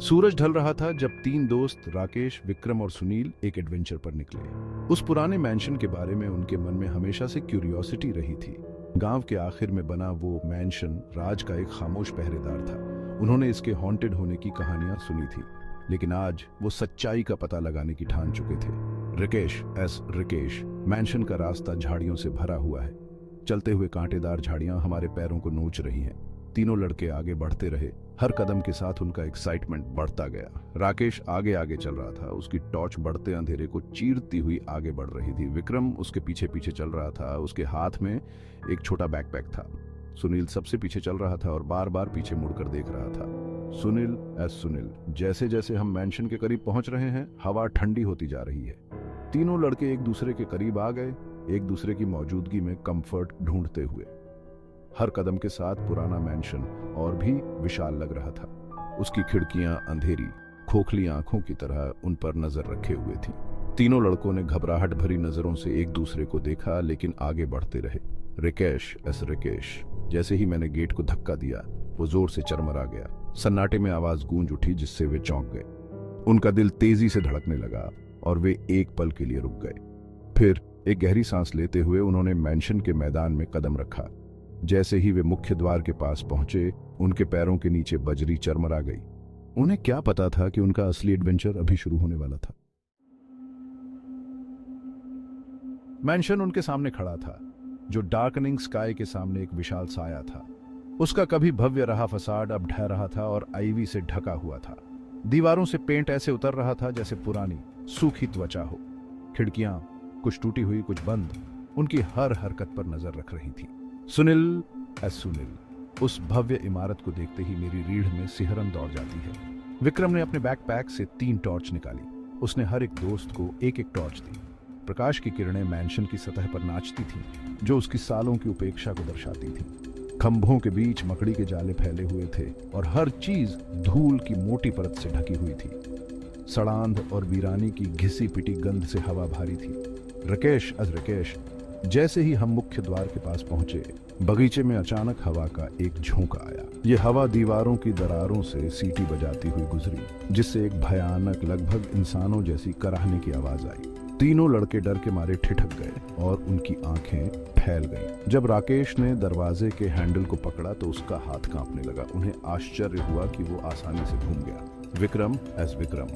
सूरज ढल रहा था जब तीन दोस्त राकेश, विक्रम और सुनील एक एडवेंचर पर निकले। उस पुराने मैंशन के बारे में उनके मन में हमेशा से क्यूरियोसिटी रही थी। गांव के आखिर में बना वो मैंशन राज का एक खामोश पहरेदार था। उन्होंने इसके हॉन्टेड होने की कहानियां सुनी थी, लेकिन आज वो सच्चाई का पता लगाने की ठान चुके थे। रिकेश, मैंशन का रास्ता झाड़ियों से भरा हुआ है। चलते हुए कांटेदार झाड़ियां हमारे पैरों को नोच रही हैं। तीनों लड़के आगे बढ़ते रहे। हर कदम के साथ उनका एक्साइटमेंट बढ़ता गया। राकेश आगे आगे चल रहा था, उसकी टॉर्च बढ़ते अंधेरे को चीरती हुई आगे बढ़ रही थी। विक्रम उसके पीछे पीछे चल रहा था, उसके हाथ में एक छोटा बैकपैक था। सुनील सबसे पीछे चल रहा था और बार बार पीछे मुड़कर देख रहा था। सुनील, जैसे जैसे हम मैंशन के करीब पहुंच रहे हैं, हवा ठंडी होती जा रही है। तीनों लड़के एक दूसरे के करीब आ गए, एक दूसरे की मौजूदगी में कंफर्ट ढूंढते हुए। हर कदम के साथ पुराना मैंशन और भी विशाल लग रहा था। उसकी खिड़कियां अंधेरी, खोखली आंखों की तरह उन पर नजर रखे हुए थी। तीनों लड़कों ने घबराहट भरी नजरों से एक दूसरे को देखा, लेकिन आगे बढ़ते रहे। रिकेश, जैसे ही मैंने गेट को धक्का दिया, वो जोर से चरमरा गया। सन्नाटे में आवाज गूंज उठी जिससे वे चौंक गए। उनका दिल तेजी से धड़कने लगा और वे एक पल के लिए रुक गए। फिर एक गहरी सांस लेते हुए उन्होंने मैंशन के मैदान में कदम रखा। जैसे ही वे मुख्य द्वार के पास पहुंचे, उनके पैरों के नीचे बजरी चरमरा गई। उन्हें क्या पता था कि उनका असली एडवेंचर अभी शुरू होने वाला था। मैंशन उनके सामने खड़ा था, जो डार्कनिंग स्काई के सामने एक विशाल साया था। उसका कभी भव्य रहा फसाड अब ढह रहा था और आईवी से ढका हुआ था। दीवारों से पेंट ऐसे उतर रहा था जैसे पुरानी सूखी त्वचा हो। खिड़कियां कुछ टूटी हुई, कुछ बंद, उनकी हर हरकत पर नजर रख रही थी। सुनील, उस भव्य इमारत को देखते ही मेरी रीढ़ में सिहरन दौड़ जाती है। विक्रम ने अपने बैकपैक से 3 टॉर्च निकाली। उसने हर एक दोस्त को एक एक टॉर्च दी। प्रकाश की किरणें मैंशन की सतह पर नाचती थीं, जो उसकी सालों की उपेक्षा को दर्शाती थी। खंभों के बीच मकड़ी के जाले फैले हुए थे और हर चीज धूल की मोटी परत से ढकी हुई थी। सड़ांध और वीरानी की घिसी पिटी गंध से हवा भारी थी। रिकेश, जैसे ही हम मुख्य द्वार के पास पहुंचे, बगीचे में अचानक हवा का एक झोंका आया। ये हवा दीवारों की दरारों से सीटी बजाती हुई गुजरी, जिससे एक भयानक, लगभग इंसानों जैसी कराहने की आवाज आई। तीनों लड़के डर के मारे ठिठक गए और उनकी आंखें फैल गईं। जब राकेश ने दरवाजे के हैंडल को पकड़ा तो उसका हाथ कांपने लगा। उन्हें आश्चर्य हुआ कि वो आसानी से घूम गया। विक्रम,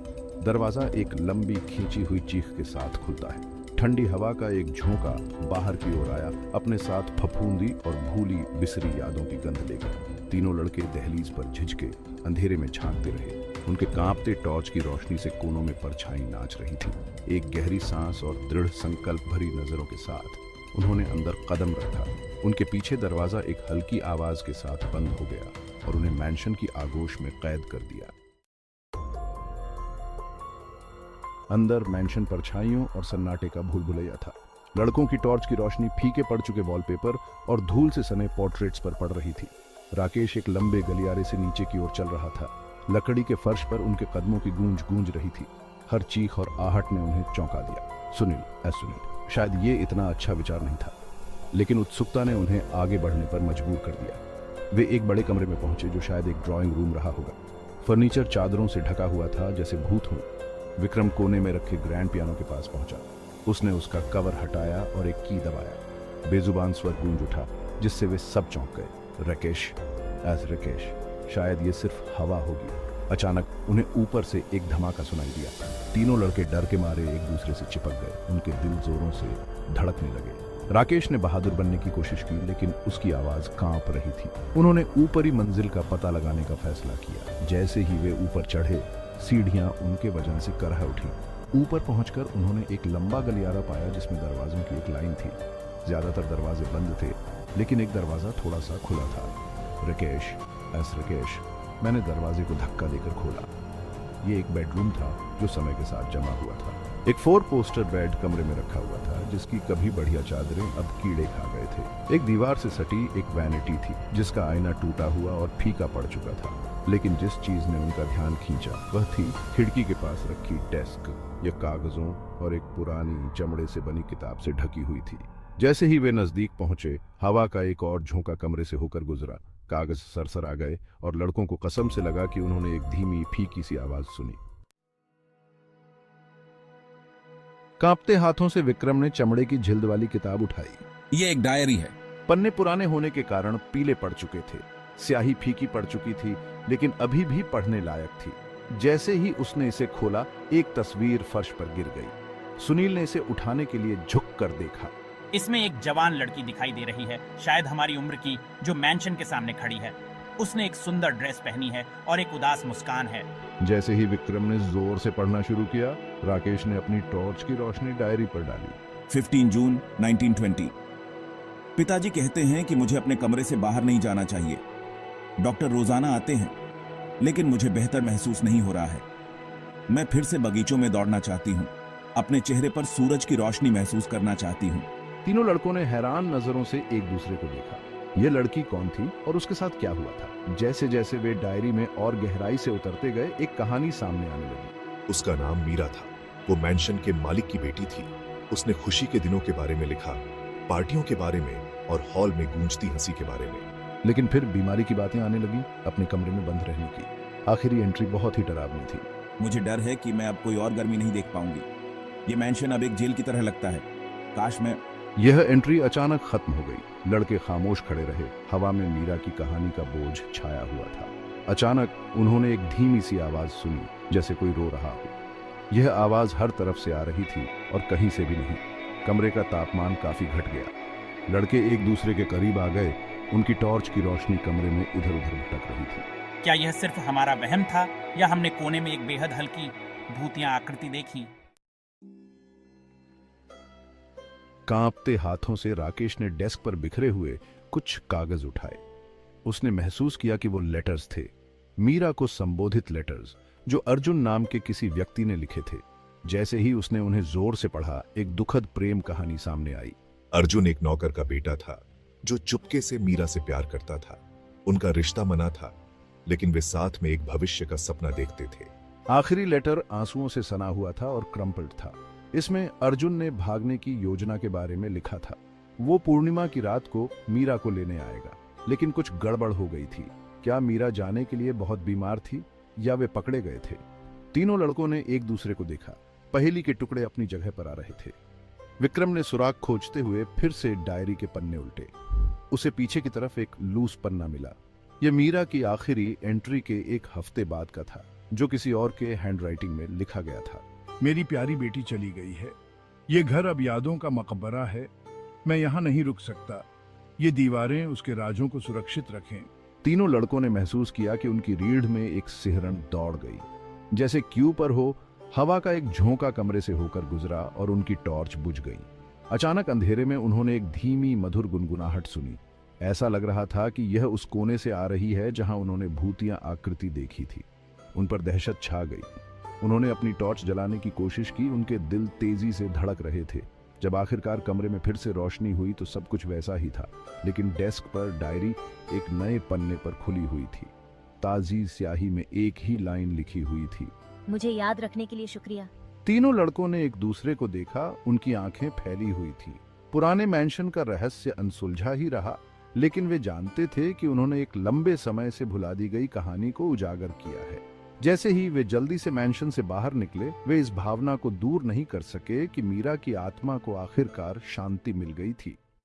दरवाजा एक लंबी खींची हुई चीख के साथ खुलता है। ठंडी हवा का एक झोंका बाहर की ओर आया, अपने साथ फफूंदी और भूली बिसरी यादों की गंध लेकर। तीनों लड़के दहलीज पर झिझके अंधेरे में झांकते रहे। उनके कांपते टॉर्च की रोशनी से कोनों में परछाई नाच रही थी। एक गहरी सांस और दृढ़ संकल्प भरी नजरों के साथ उन्होंने अंदर कदम रखा। उनके पीछे दरवाजा एक हल्की आवाज के साथ बंद हो गया और उन्हें मैंशन की आगोश में कैद कर दिया। अंदर मैंशन परछाइयों और सन्नाटे का भूलभुलैया था। लड़कों की टॉर्च की रोशनी फीके पड़ चुके वॉलपेपर और धूल से सने पोर्ट्रेट्स पर पड़ रही थी। राकेश एक लंबे गलियारे से नीचे की ओर चल रहा था। लकड़ी के फर्श पर उनके कदमों की गूंज रही थी। हर चीख और आहट ने उन्हें चौंका दिया। सुनील, शायद ये इतना अच्छा विचार नहीं था, लेकिन उत्सुकता ने उन्हें आगे बढ़ने पर मजबूर कर दिया। वे एक बड़े कमरे में पहुंचे, जो शायद एक ड्राइंग रूम रहा होगा। फर्नीचर चादरों से ढका हुआ था जैसे भूत हो। विक्रम कोने में रखे ग्रैंड पियानो के पास पहुंचा। उसने उसका कवर हटाया और एक की दबाया। बेजुबान स्वर गूंज उठा, जिससे वे सब चौंक गए। रिकेश, शायद ये सिर्फ हवा होगी। अचानक उन्हें ऊपर से एक धमाका सुनाई दिया। तीनों लड़के डर के मारे एक दूसरे से चिपक गए। उनके दिल जोरों से धड़कने लगे। राकेश ने बहादुर बनने की कोशिश की, लेकिन उसकी आवाज कांप रही थी। उन्होंने ऊपरी मंजिल का पता लगाने का फैसला किया। जैसे ही वे ऊपर चढ़े, सीढ़ियां उनके वजन से करह उठी। ऊपर पहुंचकर उन्होंने एक लंबा गलियारा पाया जिसमें दरवाजों की एक लाइन थी। ज्यादातर दरवाजे बंद थे, लेकिन एक दरवाजा थोड़ा सा खुला था। रिकेश, मैंने दरवाजे को धक्का देकर खोला। ये एक बेडरूम था जो समय के साथ जमा हुआ था। एक 4 पोस्टर बेड कमरे में रखा हुआ था, जिसकी कभी बढ़िया चादरें अब कीड़े खा गए थे। एक दीवार से सटी एक वैनिटी थी, जिसका आईना टूटा हुआ और फीका पड़ चुका था। लेकिन जिस चीज ने उनका ध्यान खींचा वह थी खिड़की के पास रखी डेस्क। यह कागजों और एक पुरानी चमड़े से बनी किताब से ढकी हुई थी। जैसे ही वे नजदीक पहुंचे, हवा का एक और झोंका कमरे से होकर गुजरा। कागज सरसर आ गए और लड़कों को कसम से लगा कि उन्होंने एक धीमी फीकी सी आवाज सुनी। कांपते हाथों से विक्रम ने चमड़े की झिल्द वाली किताब उठाई। ये एक डायरी है। पन्ने पुराने होने के कारण पीले पड़ चुके थे, स्याही फीकी पड़ चुकी थी, लेकिन अभी भी पढ़ने लायक थी। जैसे ही उसने इसे खोला, एक तस्वीर फर्श पर गिर गई। सुनील ने इसे उठाने के लिए झुक कर देखा। इसमें एक जवान लड़की दिखाई दे रही है, शायद हमारी उम्र की, जो मैंशन के सामने खड़ी है। उसने एक सुंदर ड्रेस पहनी है और एक उदास मुस्कान है। जैसे ही विक्रम ने जोर से पढ़ना शुरू किया, राकेश ने अपनी टॉर्च की रोशनी डायरी पर डाली। 15 जून 1920। पिताजी कहते हैं कि मुझे अपने कमरे से बाहर नहीं जाना चाहिए। डॉक्टर रोजाना आते हैं, लेकिन मुझे बेहतर महसूस नहीं हो रहा है। मैं फिर से बगीचों में दौड़ना चाहती हूँ, अपने चेहरे पर सूरज की रोशनी महसूस करना चाहती हूँ। तीनों लड़कों ने हैरान नजरों से एक दूसरे को देखा। यह लड़की कौन थी और उसके साथ क्या हुआ था? जैसे जैसे वे डायरी में और गहराई से उतरते गए, एक कहानी सामने आने लगी। उसका नाम मीरा था। वो मैंशन के मालिक की बेटी थी। उसने खुशी के दिनों के बारे में लिखा, पार्टियों के बारे में और हॉल में गूंजती हंसी के बारे में। लेकिन फिर बीमारी की बातें आने लगी, अपने कमरे में बंद रहने की। आखिरी एंट्री बहुत ही डरावनी थी। मुझे डर है कि मैं अब कोई और गर्मी नहीं देख पाऊंगी। ये मैंशन अब एक जेल की तरह लगता है। काश मैं। यह एंट्री अचानक खत्म हो गई। लड़के खामोश खड़े रहे। हवा में मीरा की कहानी का बोझ छाया हुआ था। अचानक उन्होंने एक धीमी सी आवाज सुनी, जैसे कोई रो रहा हो। यह आवाज हर तरफ से आ रही थी और कहीं से भी नहीं। कमरे का तापमान काफी घट गया। लड़के एक दूसरे के करीब आ गए। उनकी टॉर्च की रोशनी कमरे में इधर उधर भटक रही थी। क्या यह सिर्फ हमारा वहम था, या हमने कोने में एक बेहद हल्की भूतिया आकृति देखी? कांपते हाथों से राकेश ने डेस्क पर बिखरे हुए कुछ कागज उठाए। उसने महसूस किया कि वो लेटर्स थे, मीरा को संबोधित लेटर्स, जो अर्जुन नाम के किसी व्यक्ति ने लिखे थे। जैसे ही उसने उन्हें जोर से पढ़ा, एक दुखद प्रेम कहानी सामने आई। अर्जुन एक नौकर का बेटा था, जो चुपके से मीरा से प्यार करता था। उनका रिश्ता मना था, लेकिन वे साथ में एक भविष्य का सपना देखते थे। आखिरी लेटर आंसुओं से सना हुआ था और क्रम्पल्ड था। इसमें अर्जुन ने भागने की योजना के बारे में लिखा था। वो पूर्णिमा की रात को मीरा को लेने आएगा, लेकिन कुछ गड़बड़ हो गई थी। क्या मीरा जाने के लिए बहुत बीमार थी, या वे पकड़े गए थे? तीनों लड़कों ने एक दूसरे को देखा। पहेली के टुकड़े अपनी जगह पर आ रहे थे। विक्रम ने सुराग खोजते हुए फिर से डायरी के पन्ने उल्टे। उसे पीछे की तरफ एक लूज पन्ना मिला। यह मीरा की आखिरी एंट्री के एक हफ्ते बाद का था, जो किसी और के हैंडराइटिंग में लिखा गया था। मेरी प्यारी बेटी चली गई है। ये घर अब यादों का मकबरा है। मैं यहाँ नहीं रुक सकता। ये दीवारें उसके राजों को सुरक्षित रखें। तीनों लड़कों ने महसूस किया कि उनकी रीढ़ में एक सिहरन दौड़ गई। जैसे क्यू पर हो, हवा का एक झोंका कमरे से होकर गुजरा और उनकी टॉर्च बुझ गई। अचानक अंधेरे में उन्होंने एक धीमी मधुर गुनगुनाहट सुनी। ऐसा लग रहा था कि यह उस कोने से आ रही है जहां उन्होंने भूतिया आकृति देखी थी। उन पर दहशत छा गई। उन्होंने अपनी टॉर्च जलाने की कोशिश की। उनके दिल तेजी से धड़क रहे थे। जब आखिरकार कमरे में फिर से रोशनी हुई तो सब कुछ वैसा ही था, लेकिन डेस्क पर डायरी एक नए पन्ने पर खुली हुई थी। ताजी स्याही में एक ही लाइन लिखी हुई थी, मुझे याद रखने के लिए शुक्रिया। तीनों लड़कों ने एक दूसरे को देखा। उनकी आंखें फैली हुई थी। पुराने मैंशन का रहस्य अनसुलझा ही रहा, लेकिन वे जानते थे कि उन्होंने एक लंबे समय से भुला दी गई कहानी को उजागर किया है। जैसे ही वे जल्दी से मैंशन से बाहर निकले, वे इस भावना को दूर नहीं कर सके कि मीरा की आत्मा को आखिरकार शांति मिल गई थी।